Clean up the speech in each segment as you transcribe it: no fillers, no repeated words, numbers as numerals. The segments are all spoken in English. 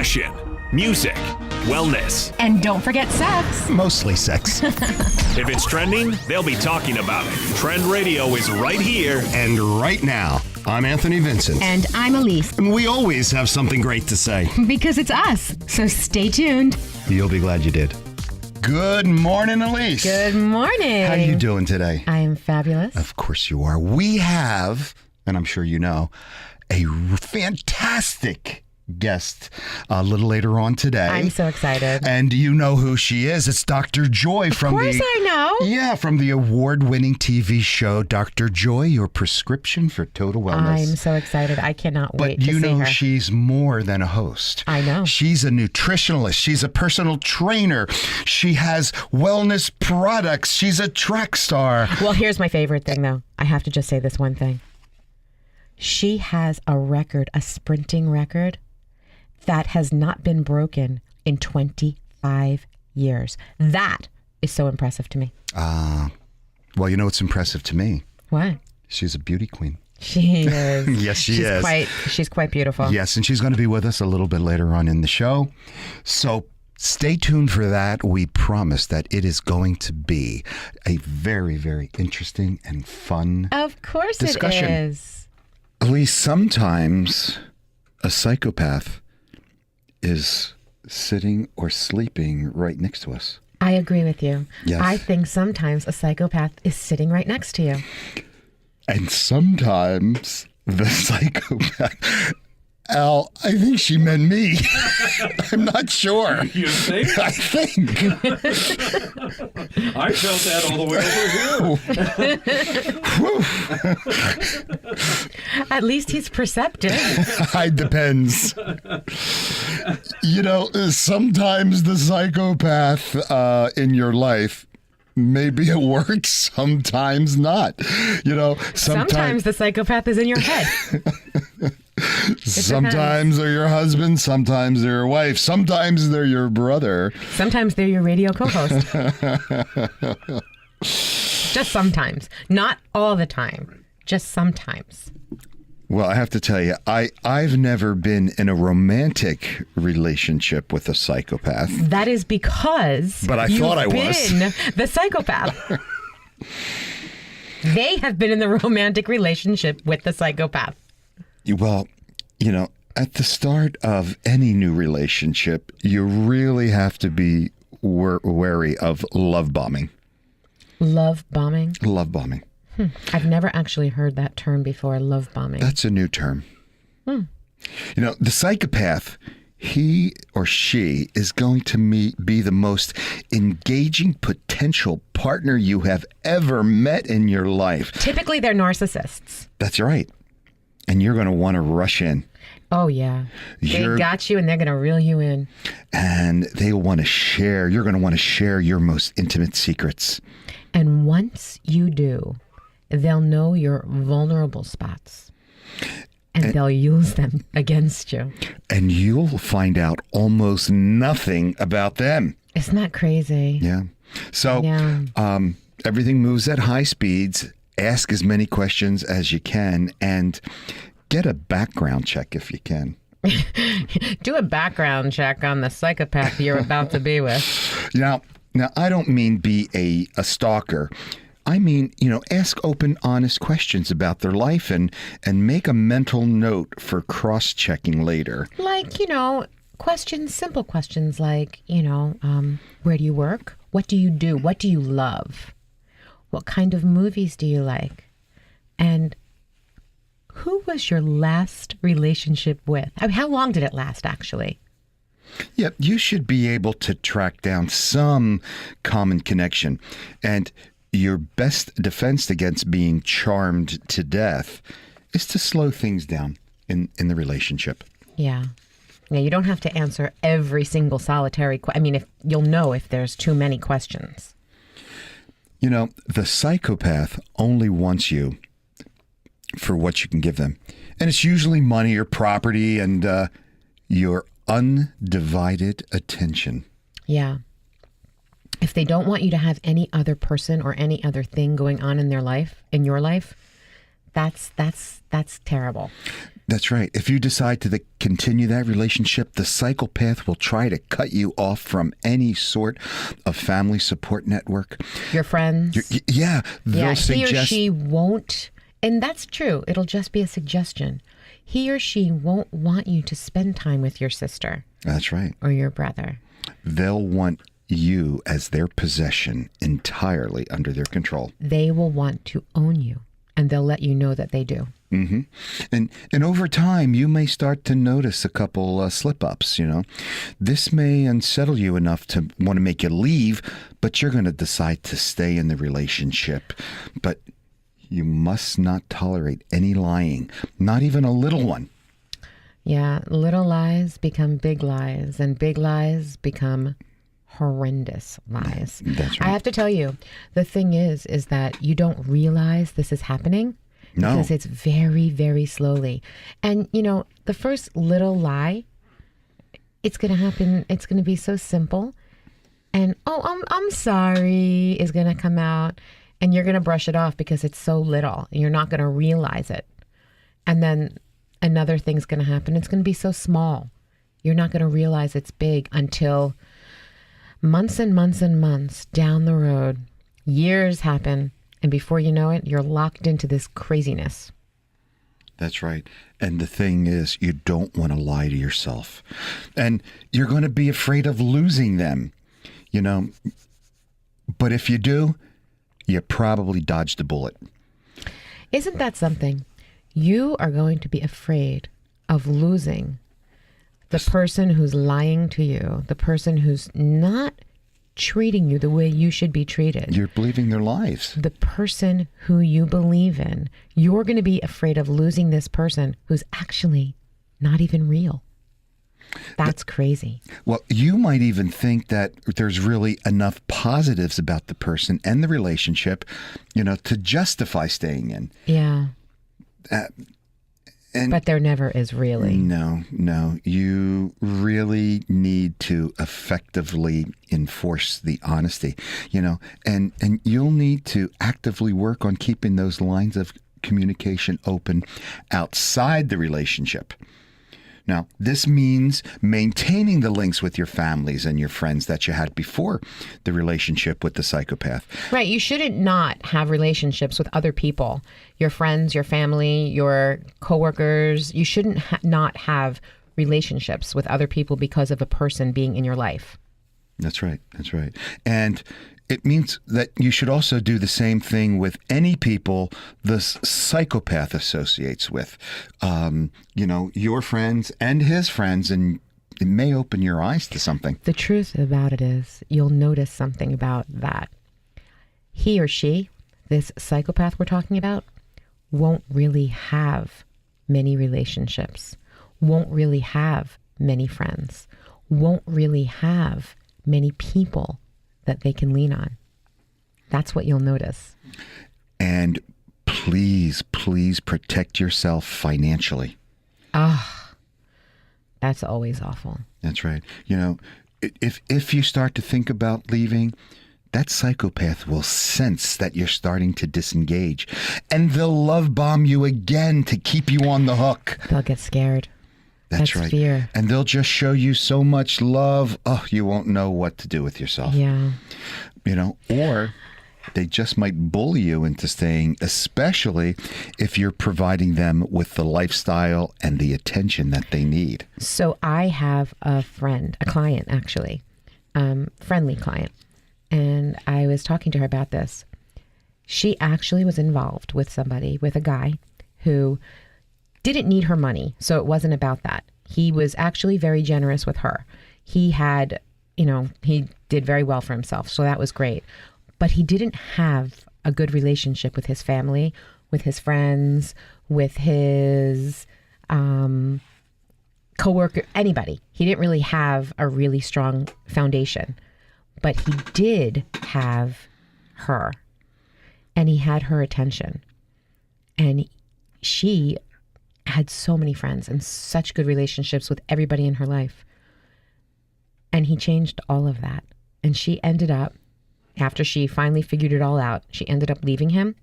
fashion, music, wellness. And don't forget sex. Mostly sex. If it's trending, they'll be talking about it. Trend Radio is right here. And right now, I'm Anthony Vincent. And I'm Elise. And we always have something great to say. Because it's us. So stay tuned. You'll be glad you did. Good morning, Elise. Good morning. How you doing today? I am fabulous. Of course you are. We have, and I'm sure you know, a fantastic guest a little later on today. I'm so excited. And you know who she is. It's Dr. Joy from Of course I know. Yeah, from the award-winning TV show Dr. Joy, Your Prescription for Total Wellness. I'm so excited. I cannot wait But to you see know her. she's more than a host. I know. She's a nutritionalist. She's a personal trainer. She has wellness products. She's a track star. Well, here's my favorite thing, though. I have to just say this one thing. She has a record, a sprinting record, that has not been broken in 25 years. That is so impressive to me. Well, you know what's impressive to me? What? She's a beauty queen. She is. Yes, she is. She's quite beautiful. Yes, and she's going to be with us a little bit later on in the show. So stay tuned for that. We promise that it is going to be a very, very interesting and fun Of course discussion. it is. At least sometimes a psychopath is sitting or sleeping right next to us. I agree with you. Yes. I think sometimes a psychopath is sitting right next to you. And sometimes the psychopath... Al, I think she meant me. I'm not sure. You think? I think. I felt that all the way over here. At least he's perceptive. It depends. You know, sometimes the psychopath in your life, maybe it works, sometimes not. You know, Sometimes the psychopath is in your head. sometimes they're your husband, sometimes they're your wife, sometimes they're your brother. Sometimes they're your radio co-host. Just sometimes. Not all the time. Just sometimes. Well, I have to tell you, I've never been in a romantic relationship with a psychopath. That is because But I thought I was. been the psychopath. They have been in the romantic relationship with the psychopath. Well, you know, at the start of any new relationship, you really have to be wary of love bombing. Love bombing? Love bombing. I've never actually heard that term before, love bombing. That's a new term. You know, the psychopath, he or she is going to be the most engaging potential partner you have ever met in your life. Typically, they're narcissists. That's right. And you're going to want to rush in. Oh, yeah. They You're- got you and they're going to reel you in. And they want to share. You're going to want to share your most intimate secrets. And once you do, they'll know your vulnerable spots. And they'll use them against you. And you'll find out almost nothing about them. Isn't that crazy? Yeah. So Yeah. Everything moves at high speeds. Ask as many questions as you can and get a background check if you can. Do a background check on the psychopath you're about to be with. Now, I don't mean be a stalker. I mean, you know, ask open, honest questions about their life and make a mental note for cross-checking later. Like, questions, simple questions like, where do you work? What do you do? What do you love? What kind of movies do you like? And who was your last relationship with? I mean, how long did it last, actually? Yeah, you should be able to track down some common connection. And your best defense against being charmed to death is to slow things down in the relationship. Yeah. Yeah, you don't have to answer every single solitary question. You'll know if there's too many questions. You know, the psychopath only wants you for what you can give them. And it's usually money or property and your undivided attention. Yeah. If they don't want you to have any other person or any other thing going on in your life, that's terrible. That's right. If you decide to continue that relationship, the psychopath will try to cut you off from any sort of family support network. Your friends. Yeah, they'll He or suggest. she won't, and that's true. It'll just be a suggestion. He or she won't want you to spend time with your sister That's right. or your brother. They'll want you as their possession entirely under their control. They will want to own you, and they'll let you know that they do. And over time, you may start to notice a couple slip-ups, This may unsettle you enough to want to make you leave, but you're going to decide to stay in the relationship. But you must not tolerate any lying, not even a little one. Yeah, little lies become big lies, and big lies become horrendous lies. That's right. I have to tell you, the thing is that you don't realize this is happening. No. Because it's very, very slowly. And, the first little lie, it's going to happen. It's going to be so simple. And, I'm sorry is going to come out. And you're going to brush it off because it's so little. And you're not going to realize it. And then another thing's going to happen. It's going to be so small. You're not going to realize it's big until months and months and months down the road, years happen. And before you know it, you're locked into this craziness. That's right. And the thing is, you don't want to lie to yourself. And you're going to be afraid of losing them, But if you do, you probably dodged a bullet. Isn't that something? You are going to be afraid of losing the person who's lying to you, the person who's not treating you the way you should be treated. You're believing their lies. The person who you believe in. You're going to be afraid of losing this person who's actually not even real. That's crazy. Well, you might even think that there's really enough positives about the person and the relationship, to justify staying in. Yeah. And But there never is really. No. You really need to effectively enforce the honesty, and you'll need to actively work on keeping those lines of communication open outside the relationship. Now, this means maintaining the links with your families and your friends that you had before the relationship with the psychopath. Right. You shouldn't not have relationships with other people, your friends, your family, your coworkers. You shouldn't not have relationships with other people because of a person being in your life. That's right. That's right. And it means that you should also do the same thing with any people the psychopath associates with, your friends and his friends, and it may open your eyes to something. The truth about it is you'll notice something about that. He or she, this psychopath we're talking about, won't really have many relationships, won't really have many friends, won't really have many people that they can lean on. That's what you'll notice. And please protect yourself financially. That's always awful. That's right. If you start to think about leaving, that psychopath will sense that you're starting to disengage, and they'll love bomb you again to keep you on the hook. They'll get scared. That's right. Fear. And they'll just show you so much love. Oh, you won't know what to do with yourself. Yeah. Or they just might bully you into staying, especially if you're providing them with the lifestyle and the attention that they need. So I have a client actually, friendly client. And I was talking to her about this. She actually was involved with a guy who didn't need her money. So it wasn't about that. He was actually very generous with her. He had, he did very well for himself. So that was great. But he didn't have a good relationship with his family, with his friends, with his coworker, anybody. He didn't really have a really strong foundation. But he did have her. And he had her attention. And she had so many friends and such good relationships with everybody in her life. And he changed all of that. And she ended up, after she finally figured it all out, she ended up leaving him.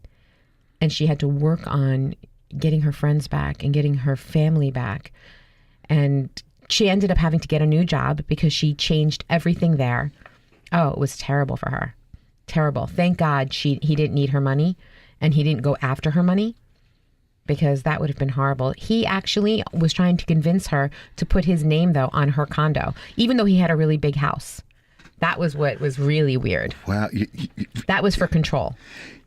And she had to work on getting her friends back and getting her family back. And she ended up having to get a new job because she changed everything there. Oh, it was terrible for her. Terrible. Thank God he didn't need her money and he didn't go after her money, because that would have been horrible. He actually was trying to convince her to put his name, though, on her condo, even though he had a really big house. That was what was really weird. Wow. That was for control.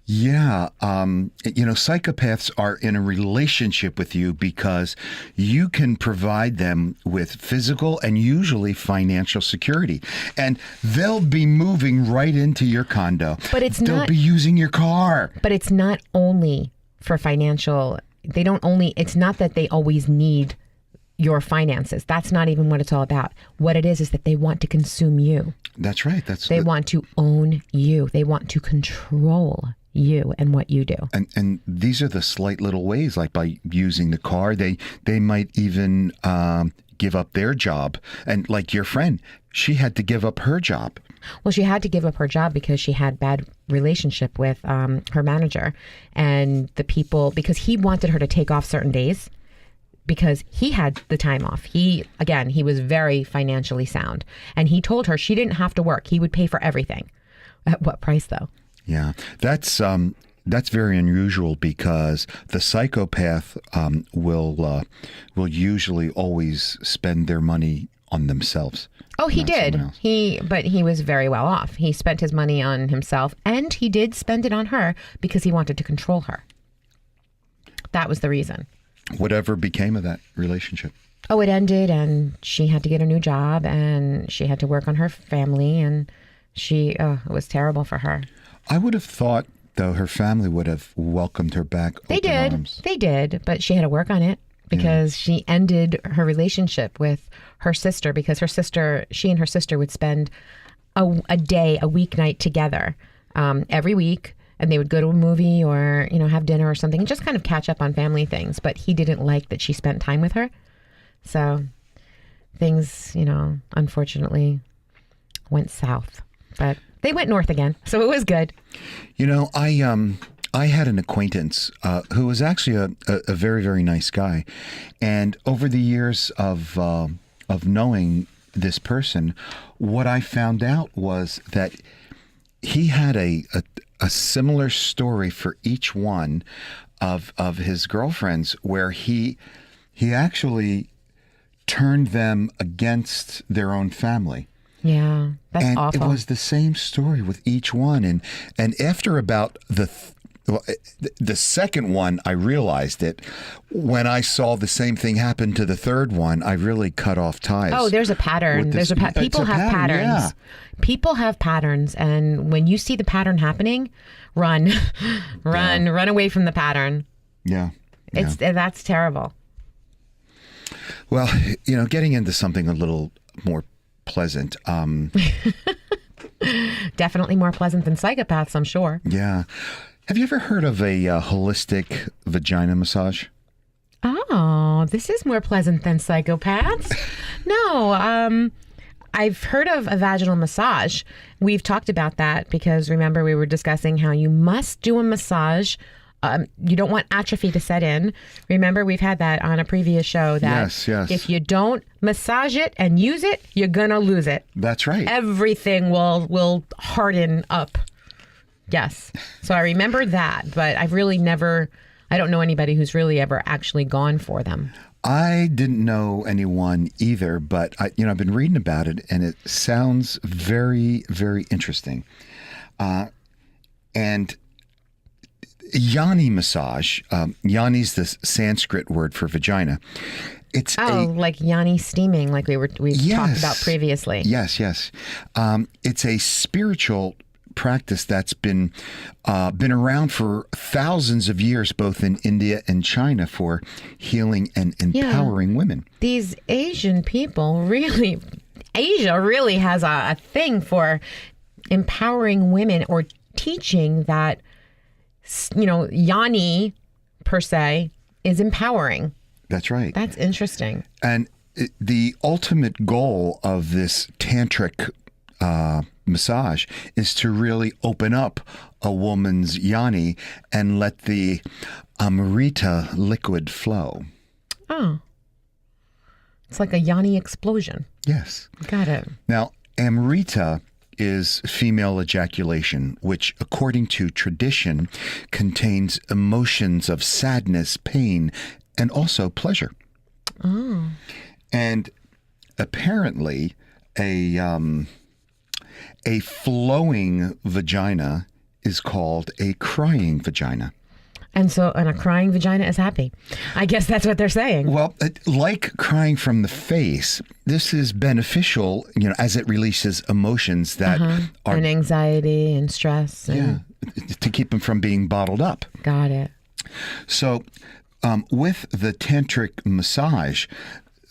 Yeah. Psychopaths are in a relationship with you because you can provide them with physical and usually financial security. And they'll be moving right into your condo. But it's They'll not. be using your car. But it's not only for financial. It's not that they always need your finances. That's not even what it's all about. What it is that they want to consume you. That's right. They want to own you. They want to control you and what you do. And these are the slight little ways, like by using the car, they might even give up their job. And like your friend, she had to give up her job. Well, she had to give up her job because she had bad relationship with her manager and the people, because he wanted her to take off certain days because he had the time off. He was very financially sound, and he told her she didn't have to work. He would pay for everything. At what price, though? Yeah, that's very unusual because the psychopath will usually always spend their money on themselves. Oh, he not did. someone else. But he was very well off. He spent his money on himself, and he did spend it on her because he wanted to control her. That was the reason. Whatever became of that relationship? Oh, it ended, and she had to get a new job, and she had to work on her family, and it was terrible for her. I would have thought, though, her family would have welcomed her back. They open did. arms. They did, but she had to work on it because she ended her relationship with her sister, because she and her sister would spend a weeknight together every week, and they would go to a movie or, have dinner or something and just kind of catch up on family things. But he didn't like that she spent time with her. So things, unfortunately went south, but they went north again. So it was good. I had an acquaintance who was actually a very, very nice guy. And over the years of knowing this person, what I found out was that he had a similar story for each one of his girlfriends, where he actually turned them against their own family. Yeah, that's and awful. It was the same story with each one. And after about the second one, I realized it. When I saw the same thing happen to the third one, I really cut off ties. Oh, there's a pattern. People have patterns. Yeah. People have patterns, and when you see the pattern happening, run, run away from the pattern. Yeah. That's terrible. Well, getting into something a little more pleasant. Definitely more pleasant than psychopaths, I'm sure. Yeah. Have you ever heard of a holistic vagina massage? Oh, this is more pleasant than psychopaths. No, I've heard of a vaginal massage. We've talked about that because remember we were discussing how you must do a massage. You don't want atrophy to set in. Remember, we've had that on a previous show that yes. If you don't massage it and use it, you're going to lose it. That's right. Everything will harden up. Yes. So I remember that, but I don't know anybody who's really ever actually gone for them. I didn't know anyone either, but I've been reading about it, and it sounds very, very interesting. And Yoni massage, Yoni's the Sanskrit word for vagina. It's like yoni steaming, like we've talked about previously. Yes. It's a spiritual practice that's been around for thousands of years, both in India and China, for healing and empowering women. These Asian people Asia really has a thing for empowering women, or teaching that, yoni per se is empowering. That's right. That's interesting. And the ultimate goal of this tantric massage is to really open up a woman's yoni and let the Amrita liquid flow. Oh. It's like a yoni explosion. Yes. Got it. Now, Amrita is female ejaculation, which, according to tradition, contains emotions of sadness, pain, and also pleasure. Oh. And apparently, a flowing vagina is called a crying vagina. And a crying vagina is happy. I guess that's what they're saying. Well, like crying from the face, this is beneficial, as it releases emotions that are And anxiety and stress. And to keep them from being bottled up. Got it. So, with the tantric massage,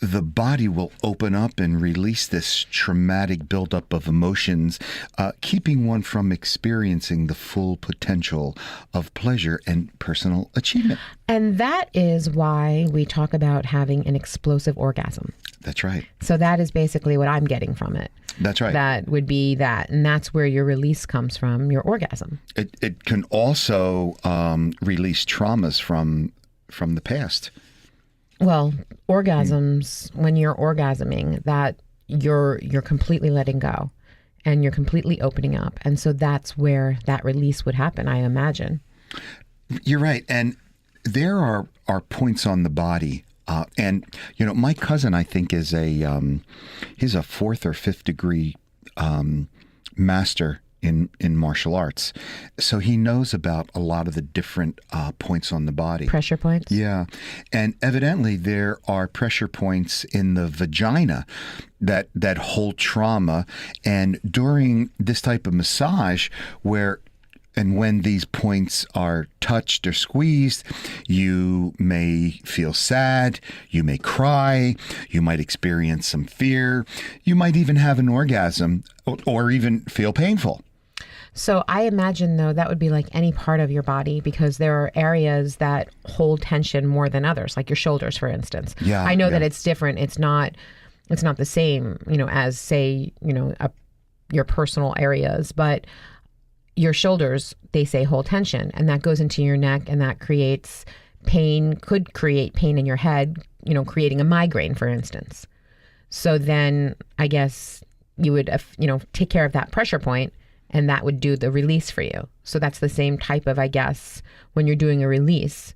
the body will open up and release this traumatic buildup of emotions, keeping one from experiencing the full potential of pleasure and personal achievement. And that is why we talk about having an explosive orgasm. That's right. So that is basically what I'm getting from it. That's right. That would be that. And that's where your release comes from, your orgasm. It can also release traumas from the past. Well, orgasms, when you're orgasming, that you're completely letting go and you're completely opening up. And so that's where that release would happen, I imagine. You're right. And there are points on the body. And, my cousin, I think, is he's a 4th or 5th degree master in martial arts. So he knows about a lot of the different points on the body. Pressure points? Yeah. And evidently there are pressure points in the vagina that hold trauma. And during this type of massage when these points are touched or squeezed, you may feel sad, you may cry, you might experience some fear, you might even have an orgasm or even feel painful. So I imagine, though, that would be like any part of your body because there are areas that hold tension more than others, like your shoulders, for instance. Yeah, I know that it's different. It's not the same, as, say, your personal areas, but your shoulders, they say, hold tension, and that goes into your neck, and that creates pain, could create pain in your head, creating a migraine, for instance. So then I guess you would, take care of that pressure point, and that would do the release for you. So that's the same type of, I guess, when you're doing a release,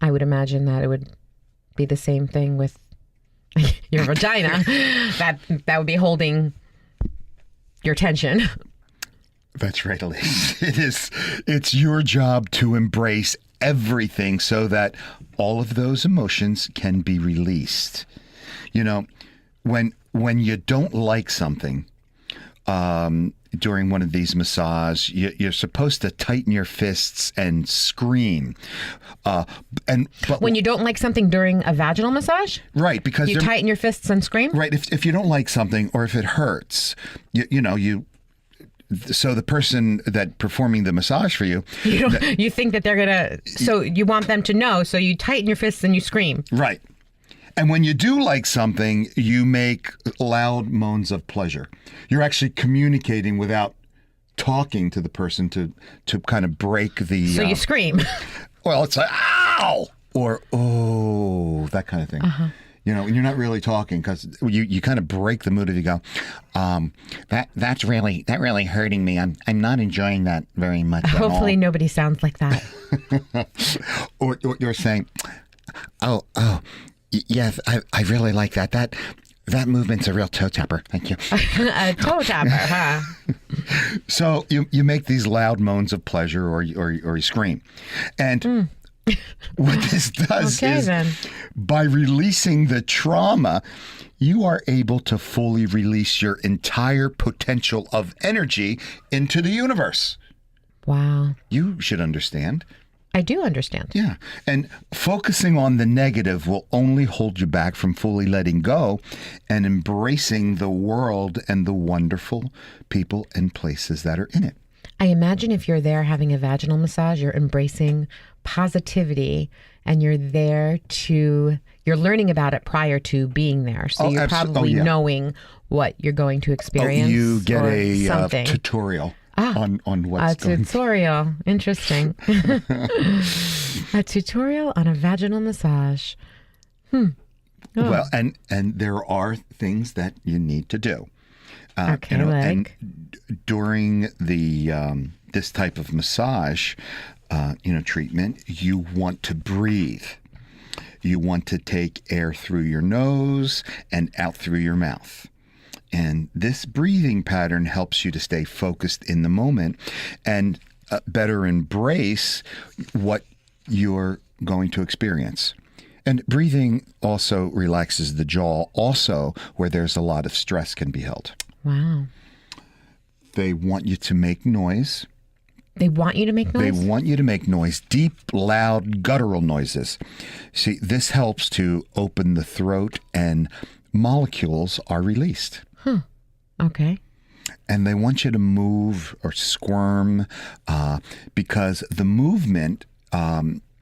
I would imagine that it would be the same thing with your vagina. That would be holding your tension. That's right, Elise. It's your job to embrace everything so that all of those emotions can be released. When you don't like something, during one of these massages, you're supposed to tighten your fists and scream. But when you don't like something during a vaginal massage, right? Because you tighten your fists and scream. Right. If you don't like something or if it hurts, so the person that performing the massage for you, you think that they're gonna. So you want them to know. So you tighten your fists and you scream. Right. And when you do like something, you make loud moans of pleasure. You're actually communicating without talking to the person to kind of break the... So you scream. Well, it's like, ow! Or, oh, that kind of thing. Uh-huh. You're not really talking because you kind of break the mood if you go, that's really hurting me. I'm not enjoying that very much at all. Hopefully nobody sounds like that. or you're saying, oh, yes, I really like that. That movement's a real toe tapper. Thank you. A toe tapper, huh? So you make these loud moans of pleasure or you scream. And what this does is by releasing the trauma, you are able to fully release your entire potential of energy into the universe. Wow. You should understand. I do understand. Yeah. And focusing on the negative will only hold you back from fully letting go and embracing the world and the wonderful people and places that are in it. I imagine if you're there having a vaginal massage, you're embracing positivity and you're there to you're learning about it prior to being there. So you're probably knowing what you're going to experience. You get a something. tutorial on what's going on. A tutorial. Interesting. A tutorial on a vaginal massage. Oh. Well, and there are things that you need to do. Okay, and during the this type of massage, treatment, you want to breathe. You want to take air through your nose and out through your mouth. And this breathing pattern helps you to stay focused in the moment and better embrace what you're going to experience. And breathing also relaxes the jaw, also where there's a lot of stress can be held. Wow. They want you to make noise. They want you to make noise? They want you to make noise, deep, loud, guttural noises. See, this helps to open the throat and molecules are released. Huh. Okay. And they want you to move or squirm because the movement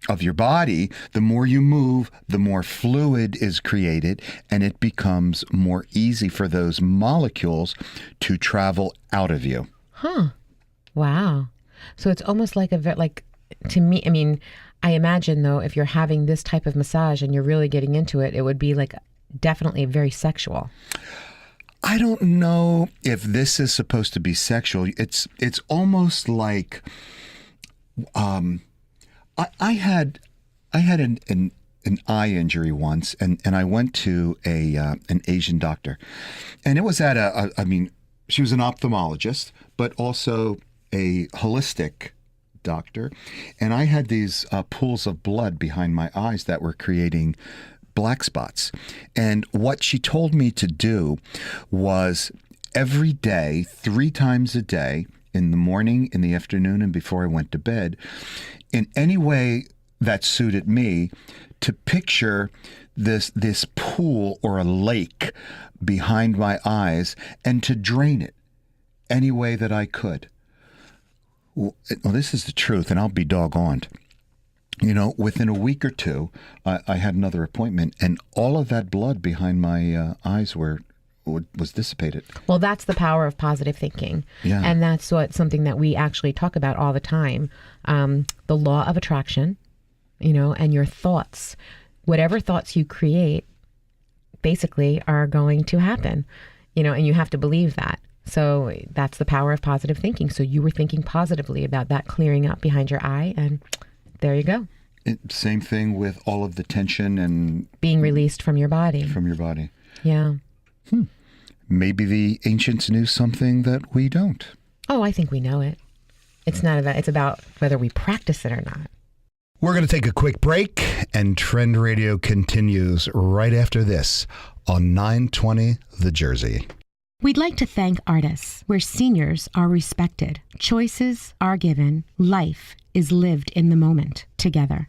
of your body, the more you move, the more fluid is created, and it becomes more easy for those molecules to travel out of you. Huh. Wow. So it's almost like to me, I mean, I imagine though, if you're having this type of massage and you're really getting into it, it would be like definitely very sexual. I don't know if this is supposed to be sexual. It's almost like I had an eye injury once, and I went to an Asian doctor, and it was at she was an ophthalmologist, but also a holistic doctor, and I had these pools of blood behind my eyes that were creating black spots. And what she told me to do was every day, 3 times a day, in the morning, in the afternoon, and before I went to bed, in any way that suited me, to picture this pool or a lake behind my eyes and to drain it any way that I could. Well, this is the truth, and I'll be doggoned. Within a week or two, I had another appointment, and all of that blood behind my eyes was dissipated. Well, that's the power of positive thinking. Yeah. And that's something that we actually talk about all the time. The law of attraction, and your thoughts. Whatever thoughts you create basically are going to happen, and you have to believe that. So that's the power of positive thinking. So you were thinking positively about that clearing up behind your eye, and there you go. Same thing with all of the tension and being released from your body. Yeah. Maybe the ancients knew something that we don't. Oh, I think we know it. It's about whether we practice it or not. We're going to take a quick break, and Trend Radio continues right after this on 920 The Jersey. We'd like to thank Artists, where seniors are respected, choices are given, life is lived in the moment together.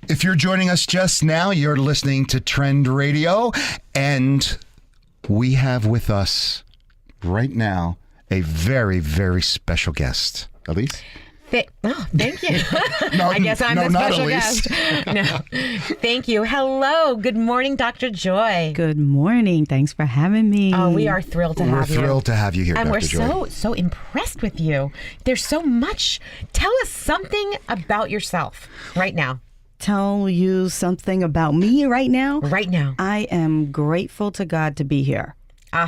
If you're joining us just now, you're listening to Trend Radio, and we have with us right now a very, very special guest. Elise? Thank you. No, I guess I'm the special Elise. guest. No, thank you. Hello. Good morning, Dr. Joy. Good morning. Thanks for having me. Oh, we are thrilled to have you. We're thrilled to have you here, and Dr. Joy. And we're so impressed with you. There's so much. Tell us something about yourself right now. Tell you something about me right now? Right now. I am grateful to God to be here. You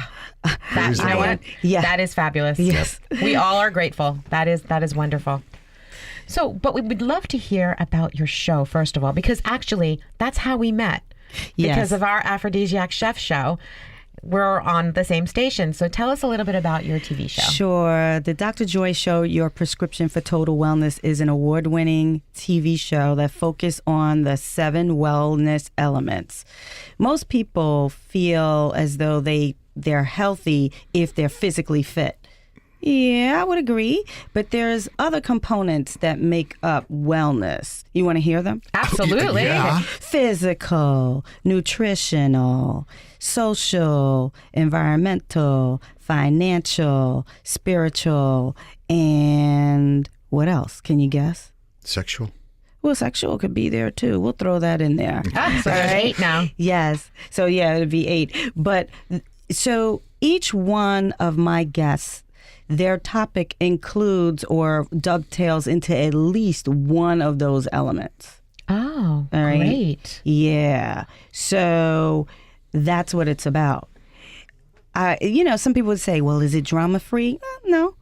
know what? Yeah. That is fabulous. Yes. We all are grateful. That is wonderful. So, but we would love to hear about your show, first of all, because actually that's how we met. Yes. Because of our Aphrodisiac Chef show, we're on the same station. So tell us a little bit about your TV show. Sure. The Dr. Joy Show, Your Prescription for Total Wellness, is an award-winning TV show that focuses on the 7 wellness elements. Most people feel as though they're healthy if they're physically fit. Yeah, I would agree. But there's other components that make up wellness. You want to hear them? Absolutely. Yeah. Physical, nutritional, social, environmental, financial, spiritual, and what else? Can you guess? Sexual? Well, sexual could be there too. We'll throw that in there. Ah, so there's 8 now. Yes. So yeah, it'd be 8. But so each one of my guests, their topic includes or dovetails into at least one of those elements. Oh, All right. great. Yeah. So that's what it's about. Some people would say, well, is it drama free? No.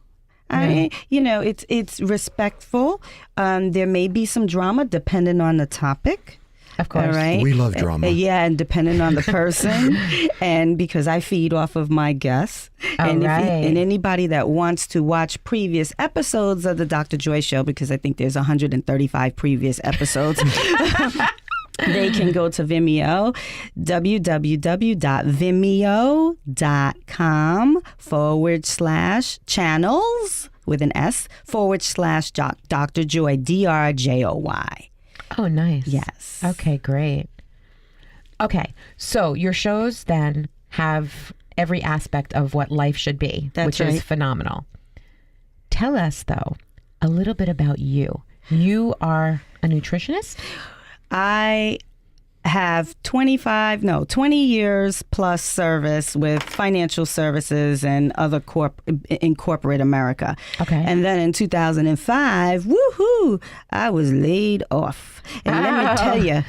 It's respectful. There may be some drama depending on the topic. Of course. All right. We love drama. And depending on the person, and because I feed off of my guests, and and anybody that wants to watch previous episodes of the Dr. Joy Show, because I think there's 135 previous episodes. They can go to Vimeo, www.vimeo.com/channels with an S /Dr. Joy, DRJOY. Oh, nice. Yes. Okay, great. Okay, so your shows then have every aspect of what life should be, That's which right. is phenomenal. Tell us, though, a little bit about you. You are a nutritionist? I have 20 years plus service with financial services and other in corporate America. Okay. And then in 2005, woohoo, I was laid off. And let me tell you,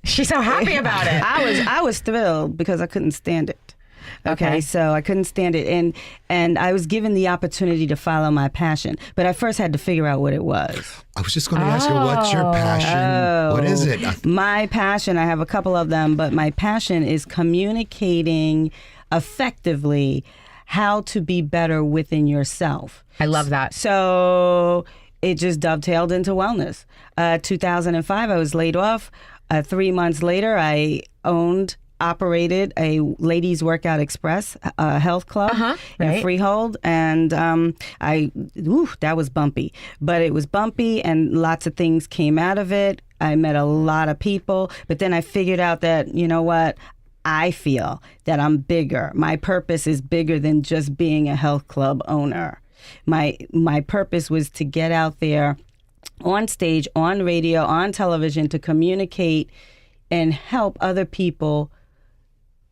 She's so happy about it. I was thrilled because I couldn't stand it. Okay. So I couldn't stand it, and I was given the opportunity to follow my passion, but I first had to figure out what it was. I was just going to ask you, what's your passion? What is it? My passion, I have a couple of them, but my passion is communicating effectively how to be better within yourself. I love that. So it just dovetailed into wellness. 2005, I was laid off. 3 months later, I operated a Ladies Workout Express health club in Freehold, and that was bumpy. But it was bumpy, and lots of things came out of it. I met a lot of people, but then I figured out that, you know what? I feel that I'm bigger. My purpose is bigger than just being a health club owner. My purpose was to get out there on stage, on radio, on television, to communicate and help other people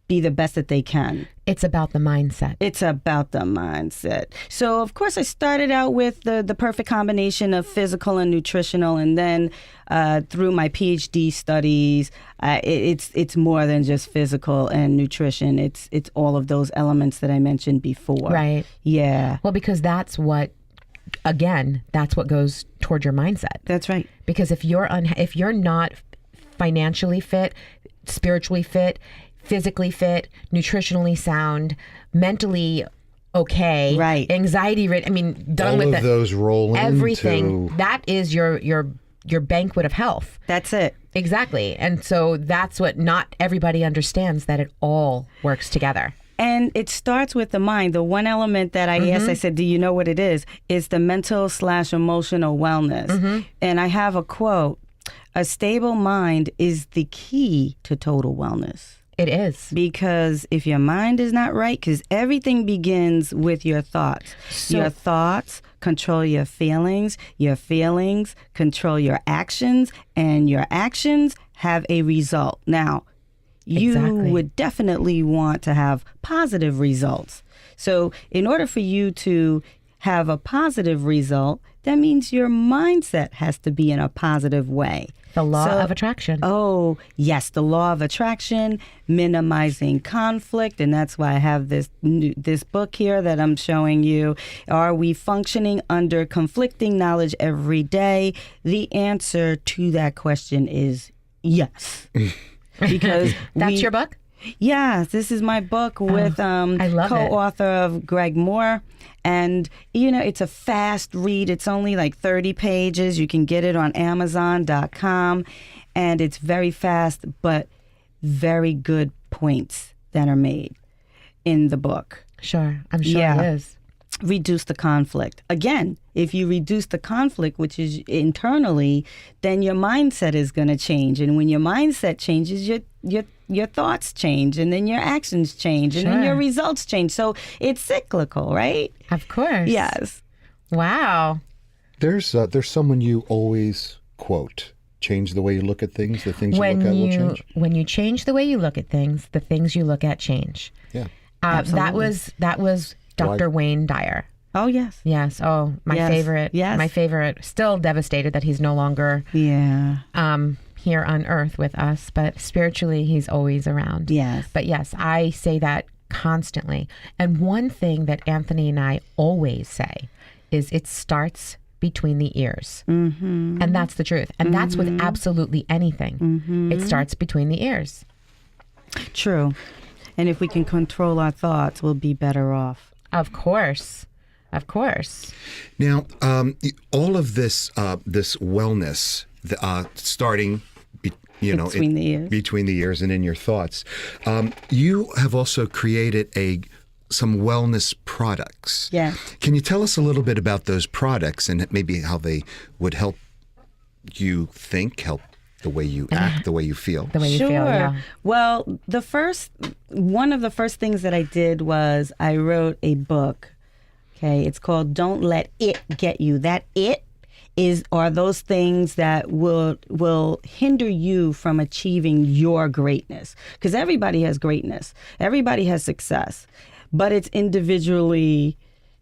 be the best that they can. It's about the mindset. It's about the mindset. So, of course, I started out with the perfect combination of physical and nutritional, and then through my PhD studies, it's more than just physical and nutrition. It's all of those elements that I mentioned before. Right. Yeah. Well, because that's what goes toward your mindset. That's right. Because if you're not financially fit, spiritually fit, physically fit, nutritionally sound, mentally okay, right, anxiety rid. I mean, done all with of it. Those roll everything. into... That is your banquet of health. That's it. Exactly. And so that's what not everybody understands, that it all works together. And it starts with the mind. The one element that I asked, I said, do you know what it is? It's the mental/emotional wellness. And I have a quote: a stable mind is the key to total wellness. It is. Because if your mind is not right, because everything begins with your thoughts. Your thoughts control your feelings control your actions, and your actions have a result. Now, you would definitely want to have positive results. So in order for you to have a positive result, that means your mindset has to be in a positive way. The law of attraction. Oh, yes, the law of attraction, minimizing conflict, and that's why I have this book here that I'm showing you. Are we functioning under conflicting knowledge every day? The answer to that question is yes. Because that's your book? Yeah, this is my book with co-author of Greg Moore. And, it's a fast read. It's only like 30 pages. You can get it on Amazon.com. And it's very fast, but very good points that are made in the book. Sure. I'm sure it is. Reduce the conflict. Again, if you reduce the conflict, which is internally, then your mindset is going to change. And when your mindset changes, your thoughts change, and then your actions change, and then your results change. So it's cyclical, right? Of course. Yes. Wow. There's someone you always quote? Change the way you look at things, the things you look at will change? When you change the way you look at things, the things you look at change. Yeah. That was Dr. Wayne Dyer. Oh, yes. Yes. Oh, my Yes. favorite. Yes. My favorite. Still devastated that he's no longer Yeah. here on earth with us, but spiritually he's always around. Yes. But yes, I say that constantly. And one thing that Anthony and I always say is it starts between the ears. Mm-hmm. And that's the truth. And that's with absolutely anything. Mm-hmm. It starts between the ears. True. And if we can control our thoughts, we'll be better off. Of course. Of course. Now, all of this this wellness, starting, Between the ears. between the ears and in your thoughts, you have also created some wellness products. Yeah. Can you tell us a little bit about those products and maybe how they would help you think, help the way you act, the way you feel? The way you feel, yeah. Well, one of the first things that I did was I wrote a book. Okay, it's called "Don't Let It Get You." That it are those things that will hinder you from achieving your greatness. Because everybody has greatness, everybody has success, but it's individually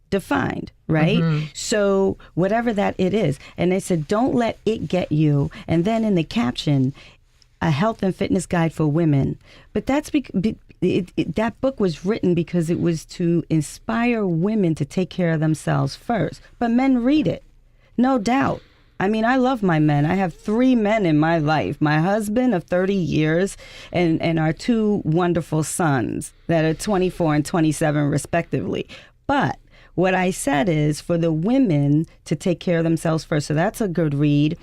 defined, right? So whatever that it is, and they said, "Don't let it get you." And then in the caption, a health and fitness guide for women. But that's that book was written because it was to inspire women to take care of themselves first. But men read it, no doubt. I mean, I love my men. I have 3 men in my life. My husband of 30 years and our 2 wonderful sons that are 24 and 27 respectively. But what I said is for the women to take care of themselves first. So that's a good read.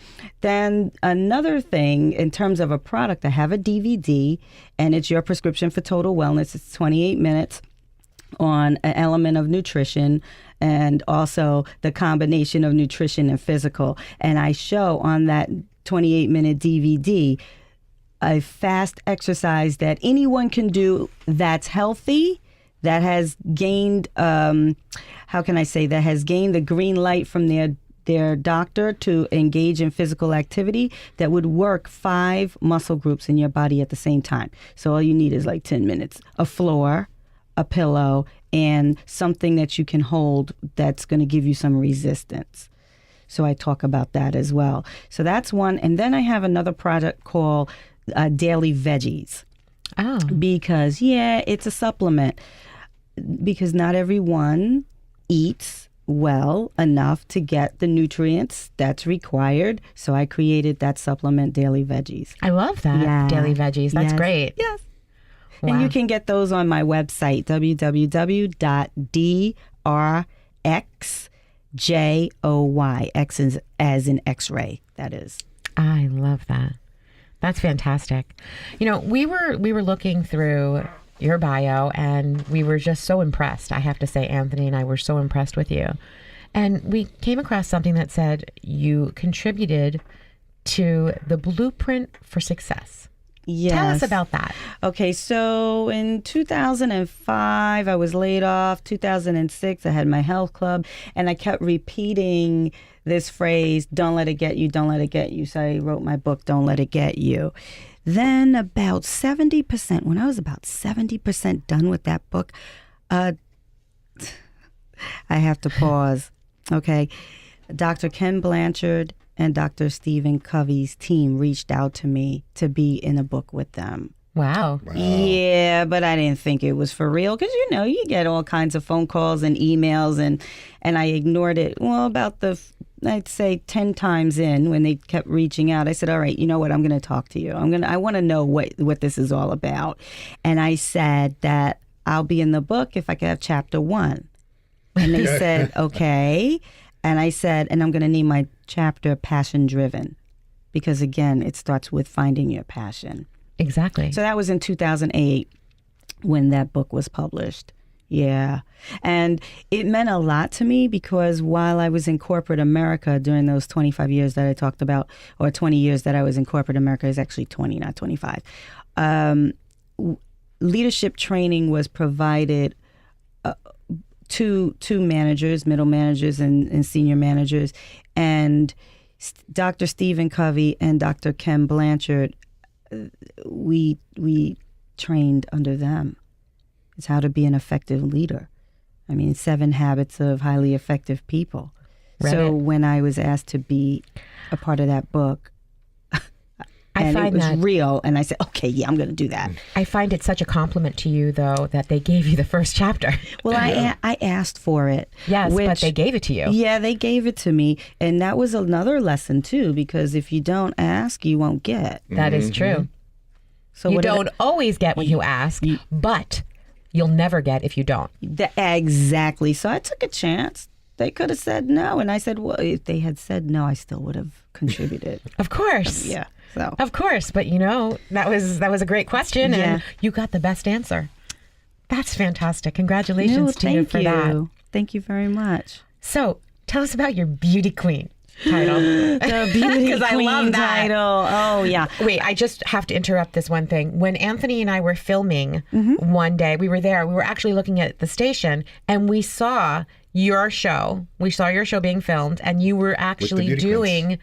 Then another thing in terms of a product, I have a DVD and it's Your Prescription for Total Wellness. It's 28 minutes on an element of nutrition and also the combination of nutrition and physical. And I show on that 28-minute DVD a fast exercise that anyone can do that's healthy, that has gained, that has gained the green light from their doctor to engage in physical activity that would work 5 muscle groups in your body at the same time. So all you need is like 10 minutes, a floor, a pillow, and something that you can hold that's going to give you some resistance. So I talk about that as well. So that's one. And then I have another product called Daily Veggies. Oh. Because, it's a supplement. Because not everyone eats well enough to get the nutrients that's required. So I created that supplement, Daily Veggies. I love that. Yeah. Daily Veggies. That's Yes. great. Yes. Wow. And you can get those on my website, www.drxjoy. X is as in X-ray, that is. I love that. That's fantastic. You know, we were looking through your bio and we were just so impressed. I have to say, Anthony and I were so impressed with you. And we came across something that said you contributed to the Blueprint for Success. Yes. Tell us about that. Okay, so in 2005, I was laid off. 2006, I had my health club, and I kept repeating this phrase, "Don't let it get you, don't let it get you." So I wrote my book, "Don't Let It Get You." Then about 70%, when I was about 70% done with that book, I have to pause, okay? Dr. Ken Blanchard and Dr. Stephen Covey's team reached out to me to be in a book with them. Wow. Yeah, but I didn't think it was for real because, you get all kinds of phone calls and emails and I ignored it. Well, I'd say 10 times in when they kept reaching out, I said, all right, you know what? I'm going to talk to you. I want to know what this is all about. And I said that I'll be in the book if I could have chapter 1. And they said, okay. And I said, and I'm going to name my chapter Passion Driven because, again, it starts with finding your passion. Exactly. So that was in 2008 when that book was published. Yeah. And it meant a lot to me because while I was in corporate America during those 25 years that I talked about, or 20 years that I was in corporate America, is actually 20, not 25, leadership training was provided to managers, middle managers, and senior managers. And Dr. Stephen Covey and Dr. Ken Blanchard, we trained under them. It's how to be an effective leader. I mean, 7 Habits of Highly Effective People. Read So it. when I was asked to be a part of that book, I and it find was that real, and I said, okay, yeah, I'm going to do that. I find it such a compliment to you, though, that they gave you the first chapter. Well, I asked for it. Yes, but which- they gave it to you. Yeah, they gave it to me. And that was another lesson, too, because if you don't ask, you won't get. That is true. So You what did I- don't always get when you ask, but you'll never get if you don't. Exactly. So I took a chance. They could have said no. And I said, well, if they had said no, I still would have contributed. Of course. Yeah. So Of course, but that was a great question, Yeah. and you got the best answer. That's fantastic. Congratulations to you thank for that. Thank you very much. So, tell us about your beauty queen title. The beauty 'Cause I love queen that. title. Oh, yeah. Wait, I just have to interrupt this one thing. When Anthony and I were filming one day, we were there. We were actually looking at the station, and we saw your show. We saw your show being filmed, and you were actually beauty doing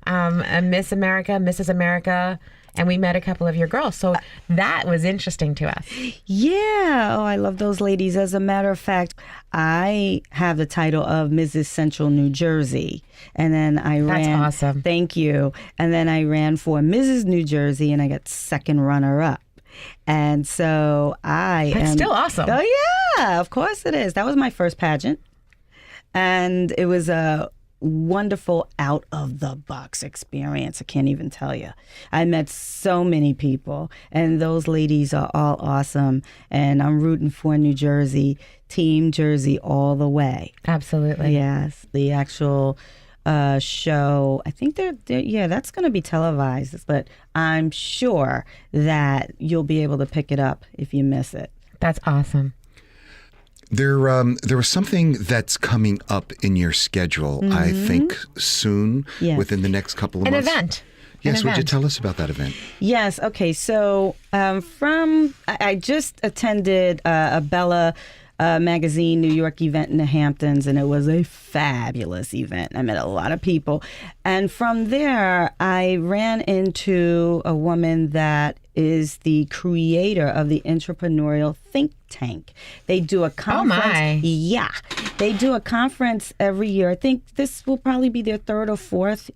a Miss America, Mrs. America, and we met a couple of your girls. So that was interesting to us. Yeah. Oh, I love those ladies. As a matter of fact, I have the title of Mrs. Central New Jersey. And then I That's ran. awesome. Thank you. And then I ran for Mrs. New Jersey, and I got second runner up. And so I That's am still awesome. Oh, yeah. Of course it is. That was my first pageant. And it was a wonderful out of the box experience. I can't even tell you. I met so many people, and those ladies are all awesome. And I'm rooting for New Jersey, Team Jersey all the way. Absolutely. Yes, the actual show. I think they're that's going to be televised, but I'm sure that you'll be able to pick it up if you miss it. That's awesome. There was something that's coming up in your schedule, I think, soon, Yes. within the next couple of An months. event. Yes, An would you event. tell us about that event? Yes. Okay. So I just attended a Bella Magazine New York event in the Hamptons, and it was a fabulous event. I met a lot of people. And from there, I ran into a woman that is the creator of the Entrepreneurial Think Tank. They do a conference. my. Yeah. They do a conference every year. I think this will probably be their 3rd or 4th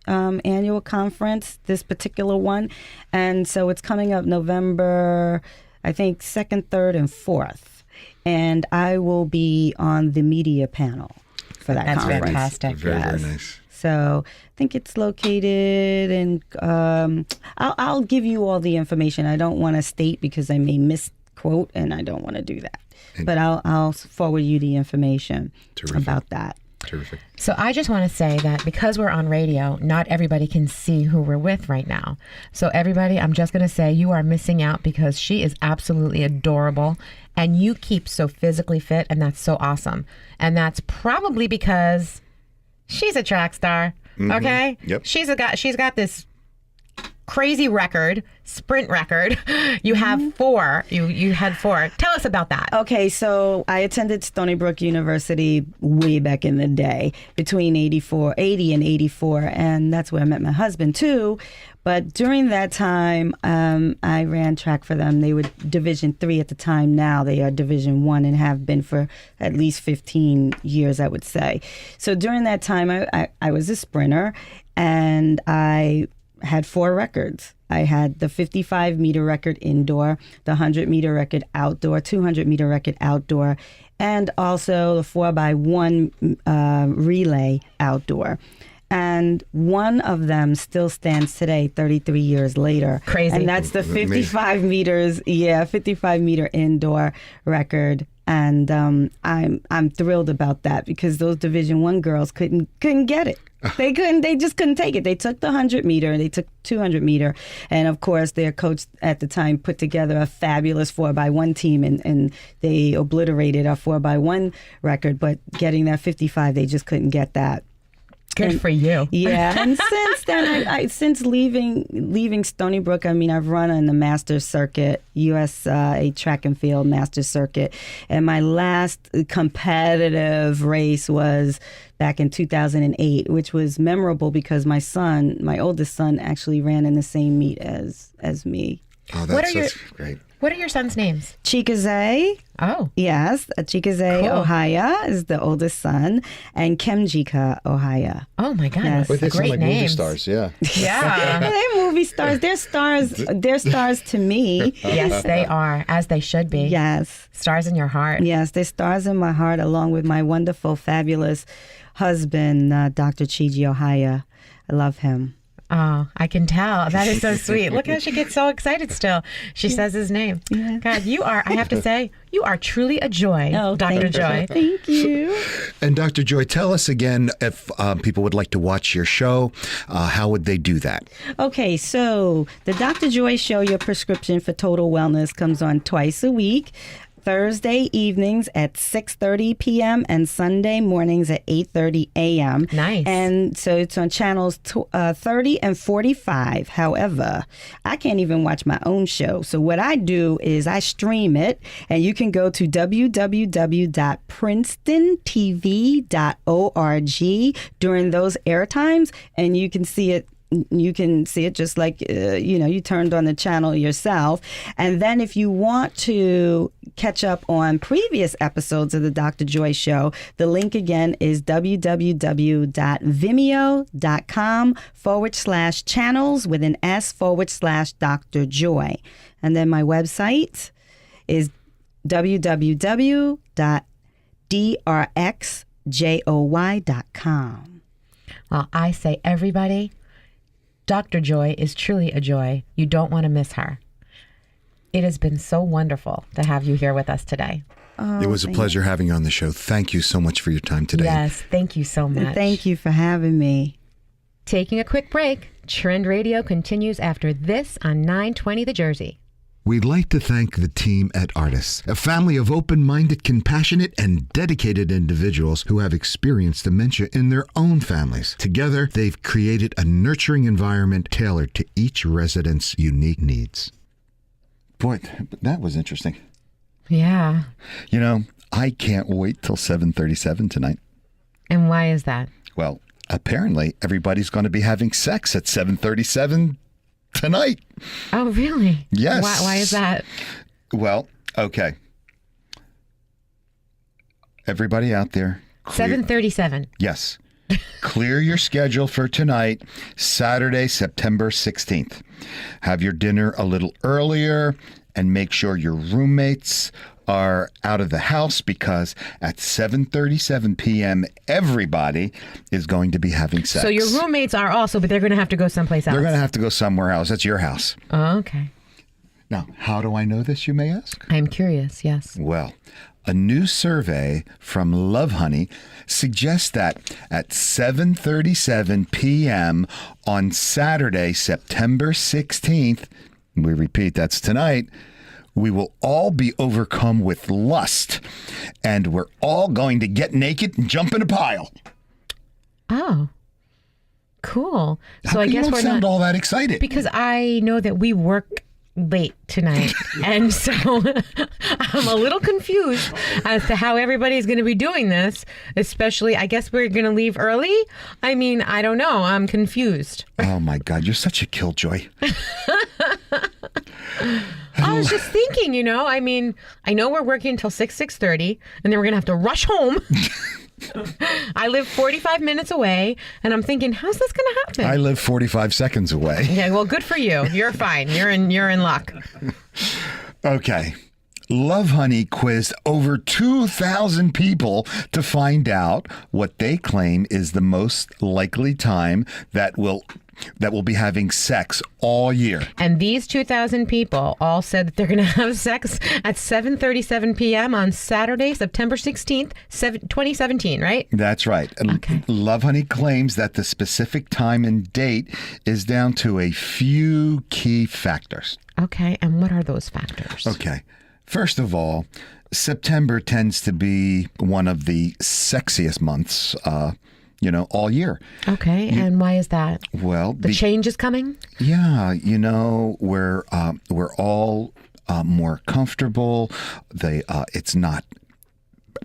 annual conference, this particular one. And so it's coming up November, I think, 2nd, 3rd, and 4th. And I will be on the media panel for that That's conference. fantastic. Very, Yes. very nice. So I think it's located in, I'll give you all the information. I don't want to state because I may misquote, and I don't want to do that. But I'll forward you the information Terrific. about that. Terrific. So I just want to say that because we're on radio, not everybody can see who we're with right now. So everybody, I'm just going to say you are missing out because she is absolutely adorable and you keep so physically fit, and that's so awesome. And that's probably because she's a track star. Okay? Yep. She's got this crazy sprint record. You have 4. You had 4. Tell us about that. Okay, so I attended Stony Brook University way back in the day, between 80 and 84, and that's where I met my husband too. But during that time, I ran track for them. They were Division 3 at the time. Now they are Division 1 and have been for at least 15 years, I would say. So during that time, I was a sprinter, and I had 4 records. I had the 55-meter record indoor, the 100-meter record outdoor, 200-meter record outdoor, and also the 4x1 relay outdoor. And one of them still stands today, 33 years later. Crazy. And that's the 55 meters, 55-meter indoor record. And I'm thrilled about that because those Division 1 girls couldn't get it. They just couldn't take it. They took the 100-meter, they took 200-meter, and of course their coach at the time put together a fabulous 4x1 team, and they obliterated our 4x1 record. But getting that 55, they just couldn't get that. Good for you. Yeah, and since then, since leaving Stony Brook, I mean, I've run on the Masters Circuit, USA Track and Field Masters Circuit, and my last competitive race was back in 2008, which was memorable because my oldest son, actually ran in the same meet as me. Oh, What that's great. What are your sons' names? Chikaze, Oh, yes, Chikaze Cool. Ohaya is the oldest son, and Kemjika Ohaya. oh my God. Yes. But they sound Great like movie names. stars, yeah. Yeah. They're movie stars. They're stars. They're stars to me. Yes, they are, as they should be. Yes. Stars in your heart. Yes, they're stars in my heart, along with my wonderful, fabulous husband, Dr. Chiji Ohaya. I love him. Oh, I can tell. That is so sweet. Look how she gets so excited still. She says his name. Yeah. God, you are, I have to say, you are truly a joy, Dr. thank Joy. you. Thank you. And Dr. Joy, tell us again if people would like to watch your show, how would they do that? Okay, so the Dr. Joy Show, your prescription for total wellness, comes on twice a week. Thursday evenings at 6:30 p.m. and Sunday mornings at 8:30 a.m. Nice. And so it's on channels 30 and 45. However, I can't even watch my own show. So what I do is I stream it, and you can go to www.princetontv.org during those air times, and you can see it. You can see it just like, you turned on the channel yourself. And then if you want to catch up on previous episodes of the Dr. Joy Show, the link again is www.vimeo.com/channels with an S/Dr. Joy. And then my website is www.drxjoy.com. Well, I say, everybody, Dr. Joy is truly a joy. You don't want to miss her. It has been so wonderful to have you here with us today. It was a pleasure having you on the show. Thank you so much for your time today. Yes, thank you so much. Thank you for having me. Taking a quick break. Trend Radio continues after this on 920 The Jersey. We'd like to thank the team at Artis, a family of open-minded, compassionate, and dedicated individuals who have experienced dementia in their own families. Together, they've created a nurturing environment tailored to each resident's unique needs. Boy, that was interesting. Yeah. You know, I can't wait till 7:37 tonight. And why is that? Well, apparently everybody's going to be having sex at 7:37 tonight. Oh, really? Yes. Why is that? Well, okay. Everybody out there. 7:37. Yes. Clear your schedule for tonight, Saturday, September 16th. Have your dinner a little earlier and make sure your roommates are out of the house, because at 7:37 p.m., everybody is going to be having sex. So your roommates are also, but they're going to have to go someplace else. They're going to have to go somewhere else. That's your house. Oh, okay. Now, how do I know this, you may ask? I'm curious, yes. Well, a new survey from Lovehoney suggests that at 7:37 p.m. on Saturday, September 16th, we repeat, that's tonight, we will all be overcome with lust, and we're all going to get naked and jump in a pile. Oh, cool. How So I come guess you don't we're sound not, all that excited. because I know that we work late tonight. And so I'm a little confused as to how everybody's going to be doing this, especially, I guess we're going to leave early. I mean, I don't know. I'm confused. Oh my God, you're such a killjoy. I was just thinking, I mean, I know we're working until 6:30, and then we're going to have to rush home. I live 45 minutes away, and I'm thinking, how's this going to happen? I live 45 seconds away. Yeah, well, good for you. You're fine. You're in luck. Okay. Lovehoney quizzed over 2,000 people to find out what they claim is the most likely time that will be having sex all year. And these 2,000 people all said that they're going to have sex at 7:37 p.m. on Saturday, September 16th, 2017, right? That's right. Okay. Lovehoney claims that the specific time and date is down to a few key factors. Okay, and what are those factors? Okay. First of all, September tends to be one of the sexiest months, all year. Okay, and why is that? Well, The change is coming? yeah, we're all more comfortable. It's not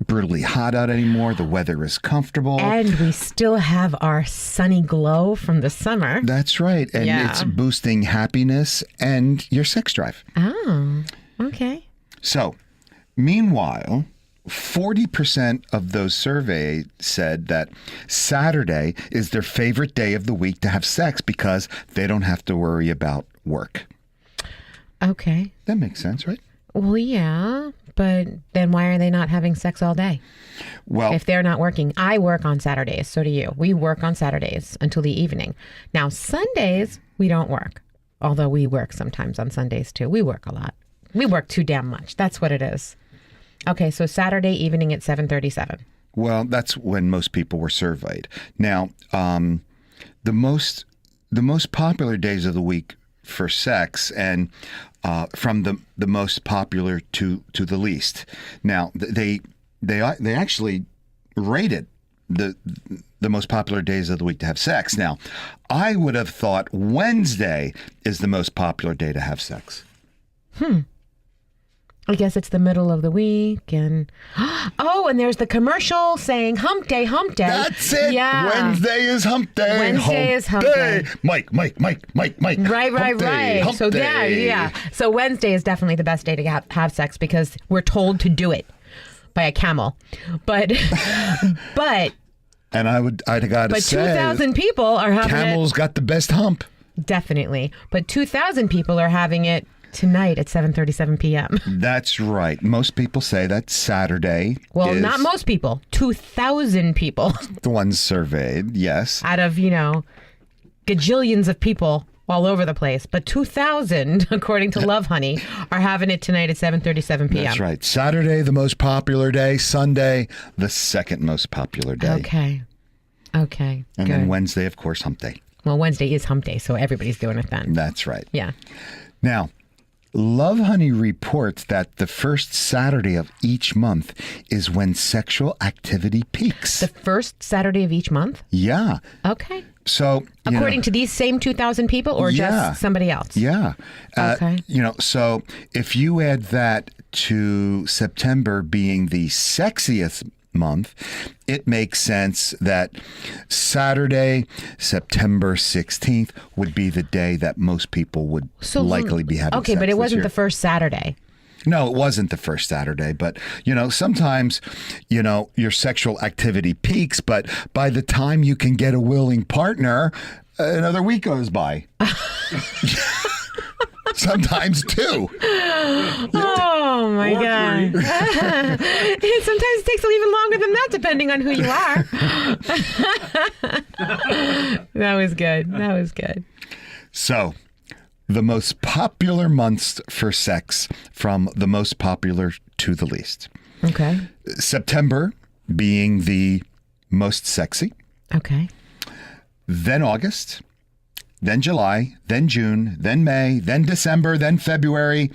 brutally hot out anymore. The weather is comfortable. And we still have our sunny glow from the summer. That's right. And Yeah. it's boosting happiness and your sex drive. Oh, okay. So, meanwhile, 40% of those surveyed said that Saturday is their favorite day of the week to have sex because they don't have to worry about work. Okay. That makes sense, right? Well, yeah, but then why are they not having sex all day? Well, If they're not working. I work on Saturdays, so do you. We work on Saturdays until the evening. Now, Sundays, we don't work. Although we work sometimes on Sundays too. We work a lot. We work too damn much. That's what it is. Okay, so Saturday evening at 7:37. well, that's when most people were surveyed. Now, the most popular days of the week for sex, and from the most popular to the least. Now, they actually rated the most popular days of the week to have sex. Now, I would have thought Wednesday is the most popular day to have sex. I guess it's the middle of the week, and and there's the commercial saying hump day, hump day. That's it. Yeah. Wednesday is hump day. Wednesday is hump day. Mike. Right. Hump day, hump So day. yeah. So Wednesday is definitely the best day to have sex because we're told to do it by a camel. But And I'd got to say, 2,000 people are having Camel's got the best hump. it. Definitely. But 2,000 people are having it tonight at 7:37 p.m. That's right. Most people say that Saturday Well, is not most people. 2,000 people the ones surveyed. Yes. out of, gajillions of people all over the place. But 2,000, according to Love Honey, are having it tonight at 7:37 p.m. That's right. Saturday, the most popular day. Sunday, the second most popular day. Okay. And Good. then Wednesday, of course, hump day. Well, Wednesday is hump day, so everybody's doing it then. That's right. Yeah. Now, Love Honey reports that the first Saturday of each month is when sexual activity peaks. The first Saturday of each month? Yeah. Okay. So, According to these same 2,000 people or Yeah. just somebody else? Yeah. Okay. So if you add that to September being the sexiest month, it makes sense that Saturday, September 16th, would be the day that most people would likely be having Okay, sex but it this wasn't year. the first Saturday. No, it wasn't the first Saturday, but sometimes, your sexual activity peaks, but by the time you can get a willing partner, another week goes by. Sometimes two. Oh my God. Sometimes it takes even longer than that, depending on who you are. That was good. So, the most popular months for sex from the most popular to the least. Okay. September being the most sexy, Okay. then August, then July, then June, then May, then December, then February,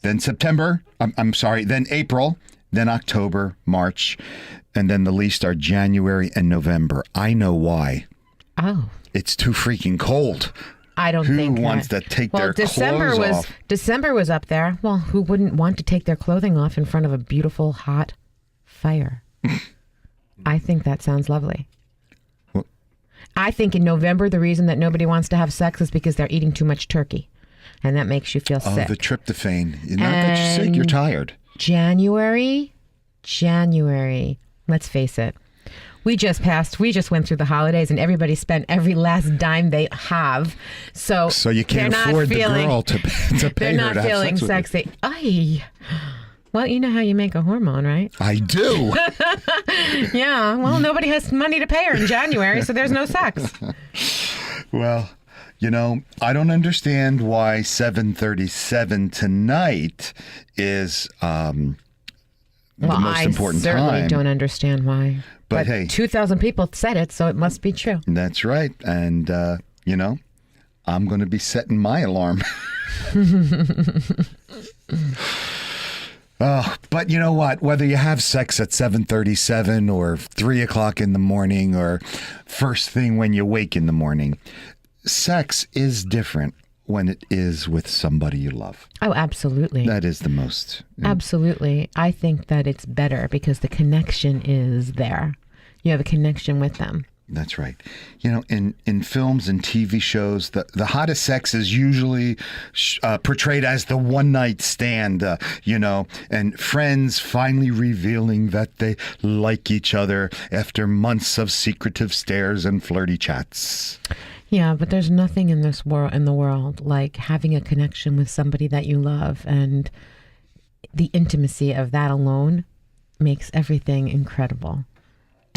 then September, then April, then October, March, and then the least are January and November. I know why. Oh. It's too freaking cold. I don't Who think wants to take their December clothes was off? December was up there. Well, who wouldn't want to take their clothing off in front of a beautiful hot fire? I think that sounds lovely. Well- I think in November the reason that nobody wants to have sex is because they're eating too much turkey, and that makes you feel Oh, sick. the tryptophan. Not that you're sick, you're And- tired. January. Let's face it. We just went through the holidays and everybody spent every last dime they have. So You can't they're not afford feeling, the girl to they're pay her not to have feeling sex with you. sexy. Ay. Well, you know how you make a hormone, right? I do. Yeah. Well, nobody has money to pay her in January, so there's no sex. Well, I don't understand why 7:37 tonight is the most important I certainly time. don't understand why. But hey. 2,000 people said it, so it must be true. That's right. And, I'm going to be setting my alarm. Oh, but you know what? Whether you have sex at 7:37 or 3 o'clock in the morning or first thing when you wake in the morning, sex is different when it is with somebody you love. Oh, absolutely. That is the most. Absolutely. I think that it's better because the connection is there. You have a connection with them. That's right. You know, in films and TV shows, the hottest sex is usually portrayed as the one night stand, and friends finally revealing that they like each other after months of secretive stares and flirty chats. Yeah, but there's nothing in the world like having a connection with somebody that you love, and the intimacy of that alone makes everything incredible.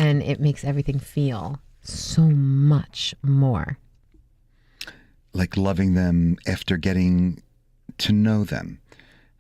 And it makes everything feel so much more. Like loving them after getting to know them.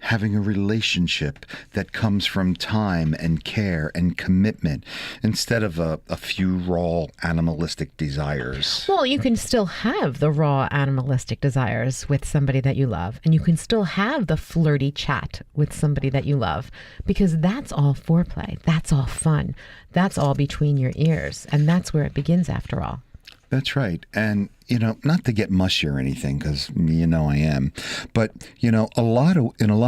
Having a relationship that comes from time and care and commitment instead of a few raw animalistic desires. Well, you can still have the raw animalistic desires with somebody that you love, and you can still have the flirty chat with somebody that you love, because that's all foreplay. That's all fun. That's all between your ears, and that's where it begins after all. That's right. And, not to get mushy or anything, because I am, but, in a lot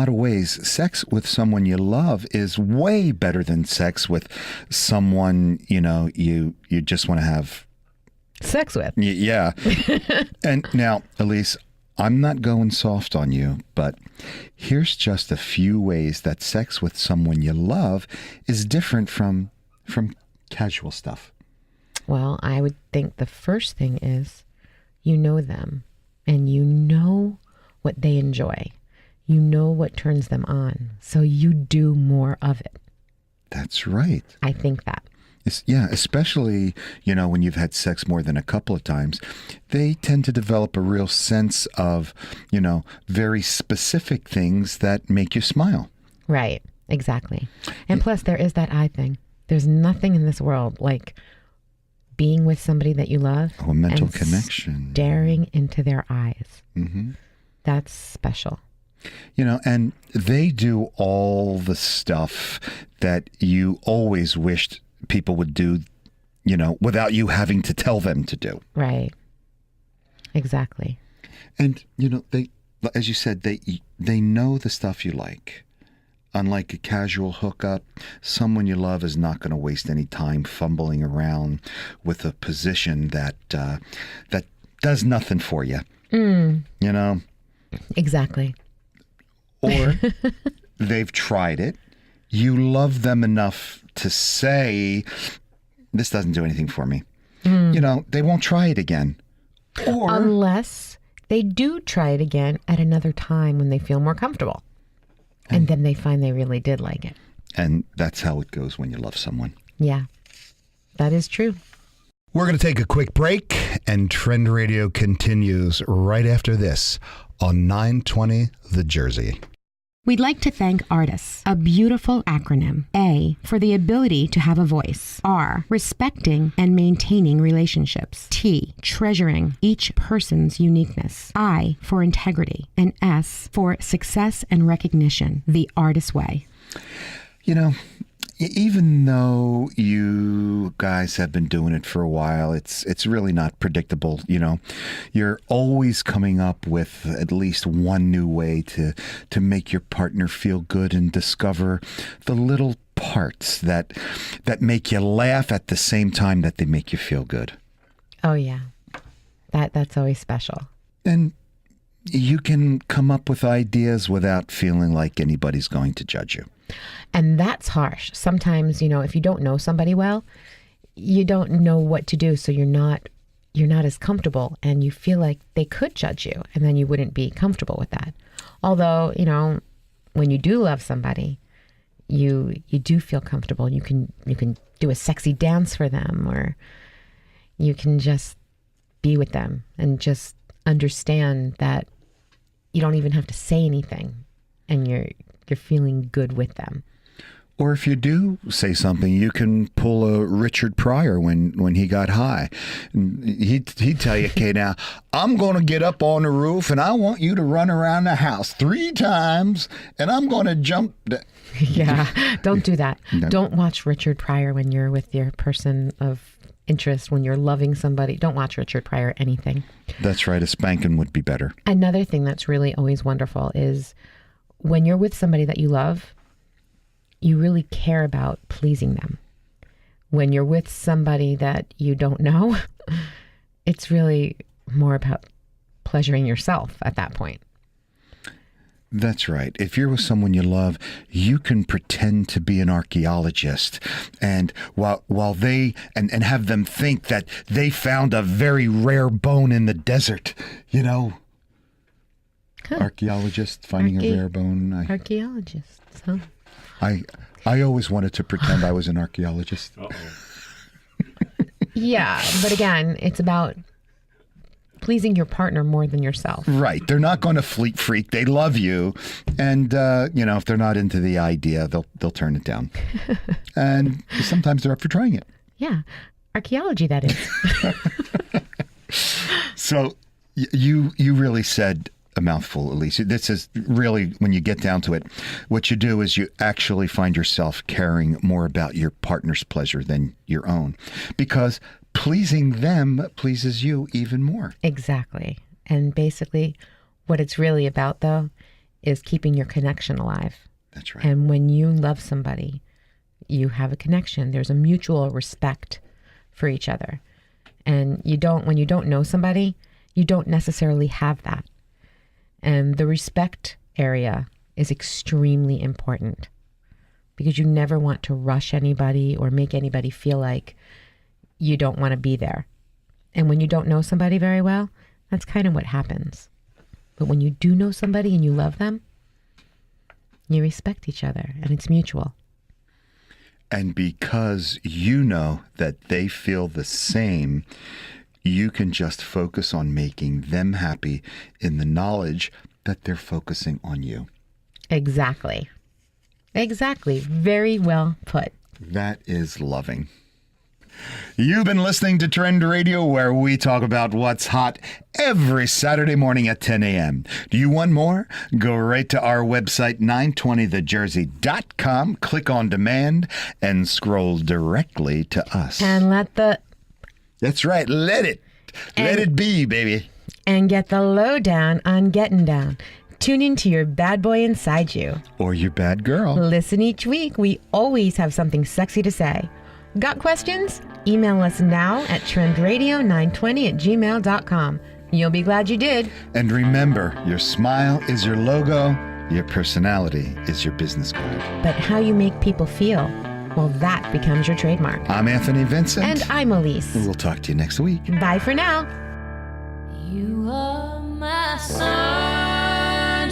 of ways, sex with someone you love is way better than sex with someone, you just want to have sex with. Yeah. And now, Elise, I'm not going soft on you, but here's just a few ways that sex with someone you love is different from casual stuff. Well, I would think the first thing is you know them and you know what they enjoy. You know what turns them on. So you do more of it. That's right. I think that. Yeah, especially, when you've had sex more than a couple of times, they tend to develop a real sense of, very specific things that make you smile. Right. Exactly. And plus there is that eye thing. There's nothing in this world like being with somebody that you love. A mental and connection. Staring into their eyes. Mm-hmm. That's special. And they do all the stuff that you always wished people would do, without you having to tell them to do. Right. Exactly. And, they, as you said, they know the stuff you like. Unlike a casual hookup, someone you love is not going to waste any time fumbling around with a position that does nothing for you. Exactly. Or they've tried it. You love them enough to say, this doesn't do anything for me. They won't try it again. Or unless they do try it again at another time when they feel more comfortable. And then they find they really did like it. And that's how it goes when you love someone. Yeah, that is true. We're going to take a quick break, and Trend Radio continues right after this on 920 The Jersey. We'd like to thank ARTIS, a beautiful acronym. A, for the ability to have a voice. R, respecting and maintaining relationships. T, treasuring each person's uniqueness. I, for integrity. And S, for success and recognition. The ARTIS way. Even though you guys have been doing it for a while, it's really not predictable. You're always coming up with at least one new way to make your partner feel good and discover the little parts that make you laugh at the same time that they make you feel good. Oh yeah, that's always special. And you can come up with ideas without feeling like anybody's going to judge you. And that's harsh. Sometimes, if you don't know somebody well, you don't know what to do. So you're not as comfortable, and you feel like they could judge you, and then you wouldn't be comfortable with that. Although, when you do love somebody, you do feel comfortable. You can do a sexy dance for them, or you can just be with them and just understand that you don't even have to say anything, and you're feeling good with them. Or if you do say something, you can pull a Richard Pryor when he got high. He'd tell you, okay, now, I'm going to get up on the roof and I want you to run around the house 3 times and I'm going to jump. Yeah, don't do that. No. Don't watch Richard Pryor when you're with your person of interest, when you're loving somebody. Don't watch Richard Pryor anything. That's right. A spanking would be better. Another thing that's really always wonderful is when you're with somebody that you love, you really care about pleasing them. When you're with somebody that you don't know, it's really more about pleasuring yourself at that point. That's right. If you're with someone you love, you can pretend to be an archaeologist, and while they and have them think that they found a very rare bone in the desert. You know, archaeologist finding a rare bone. Archaeologists, huh? I always wanted to pretend I was an archaeologist. Yeah, but again, it's about pleasing your partner more than yourself. Right. They're not going to fleet freak. They love you. And, if they're not into the idea, they'll turn it down. And sometimes they're up for trying it. Yeah. Archaeology, that is. So you really said a mouthful, Elise. This is really, when you get down to it, what you do is you actually find yourself caring more about your partner's pleasure than your own, because pleasing them pleases you even more. Exactly. And basically, what it's really about, though, is keeping your connection alive. That's right. And when you love somebody, you have a connection. There's a mutual respect for each other. And when you don't know somebody, you don't necessarily have that. And the respect area is extremely important, because you never want to rush anybody or make anybody feel like you don't want to be there. And when you don't know somebody very well, that's kind of what happens. But when you do know somebody and you love them, you respect each other, and it's mutual. And because you know that they feel the same, you can just focus on making them happy in the knowledge that they're focusing on you. Exactly. Exactly. Very well put. That is loving. You've been listening to Trend Radio, where we talk about what's hot every Saturday morning at 10 a.m. Do you want more? Go right to our website, 920thejersey.com, click on demand, and scroll directly to us. And That's right. Let it be, baby. And get the lowdown on getting down. Tune into your bad boy inside you. Or your bad girl. Listen each week. We always have something sexy to say. Got questions? Email us now at trendradio920@gmail.com. You'll be glad you did. And remember, your smile is your logo. Your personality is your business card. But how you make people feel, well, that becomes your trademark. I'm Anthony Vincent. And I'm Elise. We'll talk to you next week. Bye for now. You are my sunshine.